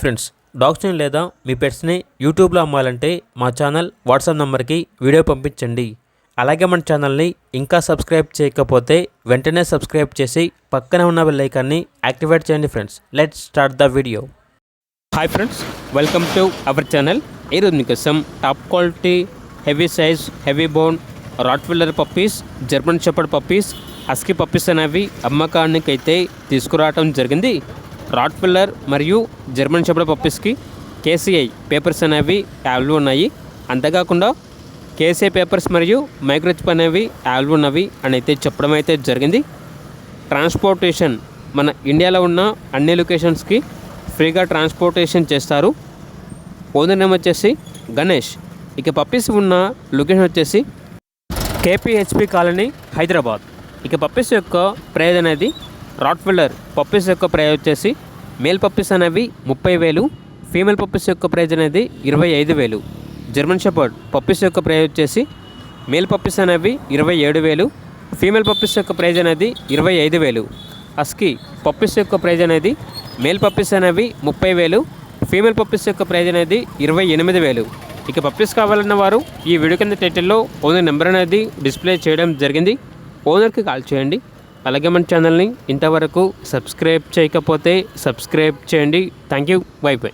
Friends, డాగ్స్ని లేదా మీ పెట్స్ని యూట్యూబ్లో అమ్మాలంటే మా ఛానల్ వాట్సాప్ నెంబర్కి వీడియో పంపించండి. అలాగే మన ఛానల్ని ఇంకా సబ్స్క్రైబ్ చేయకపోతే వెంటనే సబ్స్క్రైబ్ చేసి పక్కన ఉన్న బెల్ ఐకాన్ని యాక్టివేట్ చేయండి. Friends, let's start the video. Hi friends, welcome to our channel. ఈరోజు మీకోసం top quality heavy size heavy bone Rottweiler puppies, German shepherd puppies, husky puppies అనేవి అమ్మకానికి అయితే తీసుకురావడం జరిగింది. రాట్వీలర్ మరియు జర్మన్ షెపర్డ్ పప్పీస్కి కేసీఐ పేపర్స్ అనేవి అవైలబుల్ ఉన్నాయి. అంతేకాకుండా కేసీఐ పేపర్స్ మరియు మైక్రోచిప్ అనేవి అవైలబుల్ ఉన్నవి అని అయితే చెప్పడం అయితే జరిగింది. ట్రాన్స్పోర్టేషన్ మన ఇండియాలో ఉన్న అన్ని లొకేషన్స్కి ఫ్రీగా ట్రాన్స్పోర్టేషన్ చేస్తారు. ఓనర్ నేమ్ వచ్చేసి గణేష్. ఇక పప్పీస్ ఉన్న లొకేషన్ వచ్చేసి కేపీహెచ్పి కాలనీ, హైదరాబాద్. ఇక పప్పీస్ యొక్క ప్రైజ్ అనేది రాట్వీలర్ పప్పీస్ యొక్క ప్రైజ్ వచ్చేసి మేల్ పప్పీస్ అనేవి 30,000, ఫీమేల్ పప్పీస్ యొక్క ప్రైజ్ అనేది 25,000. జర్మన్ షెపర్డ్ పప్పీస్ యొక్క ప్రైజ్ వచ్చేసి మేల్ పప్పీస్ అనేవి 27,000, ఫీమేల్ పప్పీస్ యొక్క ప్రైజ్ అనేది 25,000. హస్కీ పప్పీస్ యొక్క ప్రైజ్ అనేది మేల్ పప్పీస్ అనేవి 30,000, ఫీమేల్ పప్పీస్ యొక్క ప్రైజ్ అనేది 28,000. ఇక పప్పీస్ కావాలన్న వారు ఈ వీడియో కింద టైటిల్లో ఓనర్ నెంబర్ అనేది డిస్ప్లే చేయడం జరిగింది. ఓనర్కి కాల్ చేయండి. అలాగే మన ఛానల్ని ఇంతవరకు సబ్స్క్రైబ్ చేయకపోతే సబ్స్క్రైబ్ చేయండి. Thank you. By by.